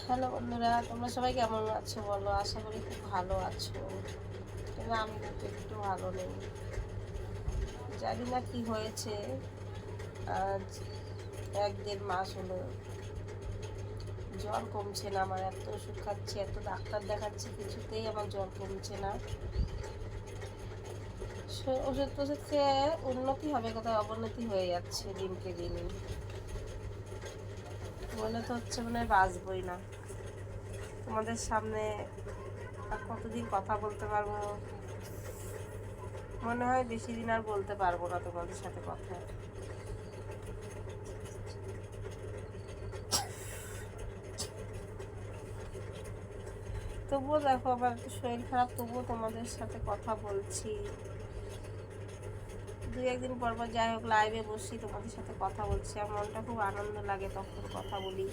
Hello বন্ধুরা, তোমরা সবাই কেমন আছো বলো? আশা করি খুব ভালো আছো। কিন্তু আমি কিন্তু একটু ভালো নেই। জানি না কি হয়েছে। আজ 1-1.5 মাস হলো জ্বর কমছে না আমার। এত ওষুধ খাচ্ছি, এত ডাক্তার দেখাচ্ছি, কিছুতেই আমার জ্বর কমছে না। ওষুধ টষুধ খেয়ে উন্নতি হবে কোথায়, অবনতি হয়ে যাচ্ছে দিনকে দিন। মনে তো হচ্ছে মনে হয় বাঁচবই না। তোমাদের সামনে আর কতদিন কথা বলতে পারবো? মনে হয় বেশি দিন আর বলতে পারবো না তোমাদের সাথে কথা। তবুও দেখো, আমার একটু শরীর খারাপ, তবুও তোমাদের সাথে কথা বলছি। 2-1 দিন পর পর যাই হোক লাইভে বসি, তোমাদের সাথে কথা বলছি। আমার মনটা খুব আনন্দ লাগে তখন কথা বলি।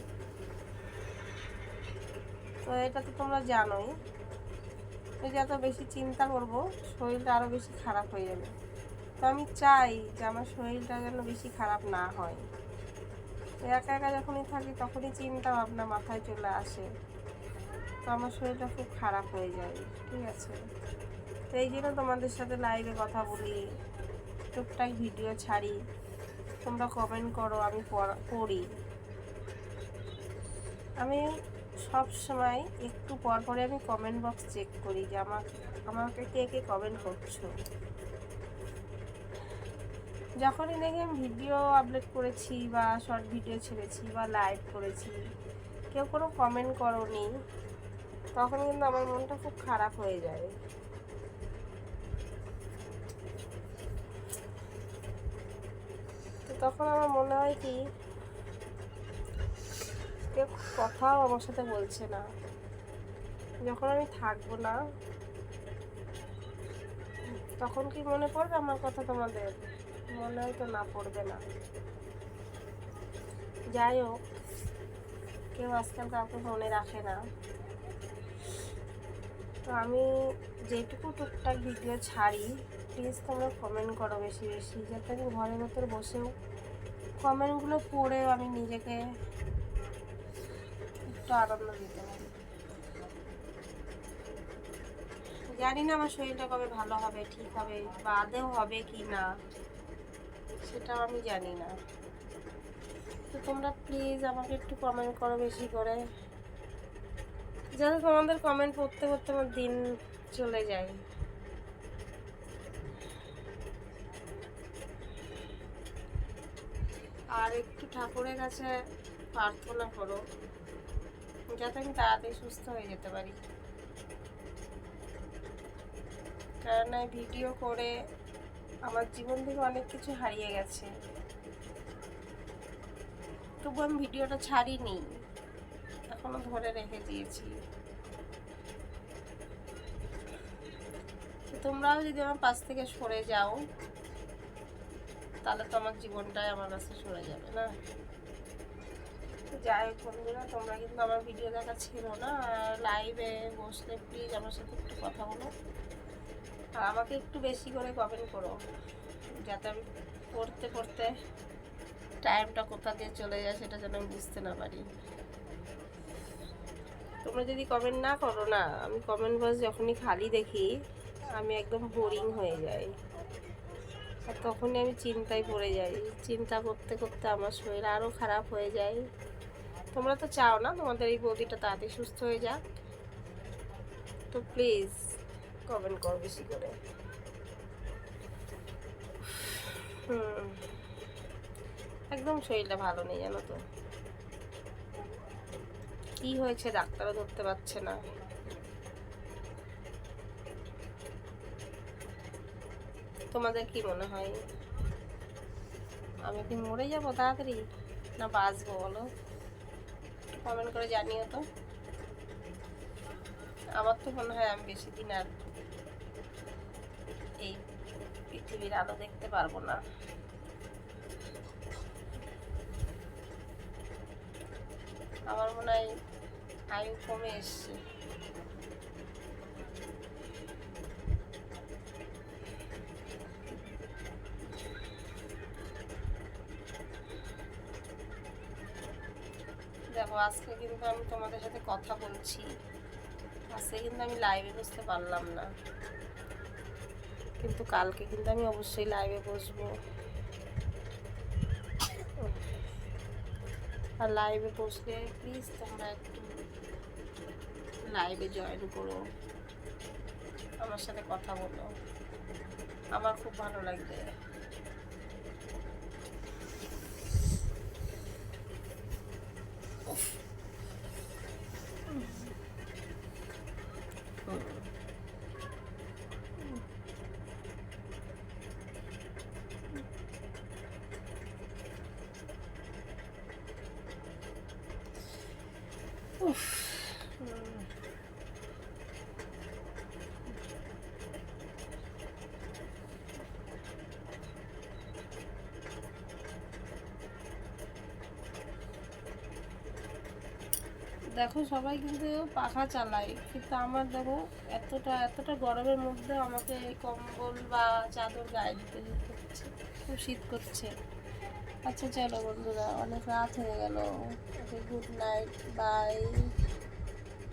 তো এটা তো তোমরা জানোই, ওই যে এত বেশি চিন্তা করবো শরীরটা আরও বেশি খারাপ হয়ে যাবে। তো আমি চাই যে আমার শরীরটা যেন বেশি খারাপ না হয়। তো একা একা যখনই থাকি তখনই চিন্তা ভাবনা মাথায় চলে আসে, তো আমার শরীরটা খুব খারাপ হয়ে যায়। ঠিক আছে, তো এই জন্য তোমাদের সাথে লাইভে কথা বলি, টুকটাক ভিডিও ছাড়ি, তোমরা কমেন্ট করো, আমি পড়ি। আমি সব সময় একটু পর পরে আমি কমেন্ট বক্স চেক করি যে আমাকে কে কে কমেন্ট করছো। যখনই দেখি আমি ভিডিও আপলোড করেছি বা শর্ট ভিডিও ছেড়েছি বা লাইভ করেছি, কেউ কোনো কমেন্ট করোনি, তখন কিন্তু আমার মনটা খুব খারাপ হয়ে যায়। তো তখন আমার মনে হয় কি, কেউ কথাও আমার সাথে বলছে না। যখন আমি থাকবো না তখন কি মনে পড়বে আমার কথা তোমাদের? মনে হয় তো না, পড়বে না। যাই হোক, কেউ আজকাল কাউকে মনে রাখে না। তো আমি যেটুকু টুকটাক ভিডিও ছাড়ি, প্লিজ তোমরা কমেন্ট করো বেশি বেশি, যাতে আমি ঘরের ভেতর বসেও কমেন্টগুলো পড়েও আমি নিজেকে একটু আনন্দ দিতে পারি। জানি না আমার শরীরটা কবে ভালো হবে, ঠিক হবে, বা আদৌ হবে কি না সেটাও আমি জানি না। তো তোমরা প্লিজ আমাকে একটু কমেন্ট করো বেশি করে, যাতে তোমাদের কমেন্ট পড়তে পড়তে আমার দিন চলে যায়। আর একটু ঠাকুরের কাছে প্রার্থনা করো যাতে আমি তাড়াতাড়ি সুস্থ হয়ে যেতে পারি। কারণ এই ভিডিও করে আমার জীবন থেকে অনেক কিছু হারিয়ে গেছে, তবু আমি ভিডিওটা ছাড়িনি, এখনো ধরে রেখে দিয়েছি। তো তোমরাও যদি আমার পাশ থেকে সরে যাও, তাহলে তো আমার জীবনটাই আমার কাছে সরে যাবে না। তো যাই হোক বন্ধুরা, তোমরা কিন্তু আমার ভিডিও দেখা ছিল না, আর লাইভে বসলে প্লিজ আমার সাথে একটু কথা বলো, আর আমাকে একটু বেশি করে কমেন্ট করো, যাতে আমি পড়তে পড়তে টাইমটা কোথা দিয়ে চলে যায় সেটা যেন আমি বুঝতে না পারি। তোমরা যদি কমেন্ট না করো না, আমি কমেন্ট বক্স যখনই খালি দেখি আমি একদম বোরিং হয়ে যাই, আর তখনই আমি চিন্তায় পড়ে যাই। চিন্তা করতে করতে আমার শরীর আরও খারাপ হয়ে যায়। তোমরা তো চাও না তোমাদের এই বৌদিটা তাড়াতাড়ি সুস্থ হয়ে যাক, তো প্লিজ কমেন্ট করো বেশি করে। একদম শরীরটা ভালো নেই জানো তো, কি হয়েছে ডাক্তারও ধরতে পারছে না। তোমাদের কি মনে হয়, আমি কি মরে যাবো তাড়াতাড়ি, না বাঁচবো বলো? কমেন্ট করে জানিও তো। আমার তো মনে হয় আমি বেশি দিন আর এই পৃথিবীর আলো দেখতে পারবো না। আমার মনে হয় আয়ু কমে এসছে। দেখো আজকে কিন্তু আমি তোমাদের সাথে কথা বলছি, আজকে কিন্তু আমি লাইভে বসতে পারলাম না, কিন্তু কালকে কিন্তু আমি অবশ্যই লাইভে বসবো। আর লাইভে বসলে প্লিজ তোমরা একটু লাইভে জয়েন করো, আমার সাথে কথা বলো, আমার খুব ভালো লাগবে। দেখো সবাই কিন্তু পাখা চালায়, কিন্তু আমার দেখো এতটা এতটা গরমের মধ্যে আমাকে কম্বল বা চাদর গায়ে দিতে হচ্ছে, খুব শীত করছে। আচ্ছা চলো বন্ধুরা, অনেক রাত হয়ে গেল, ওকে গুড নাইট, বাই।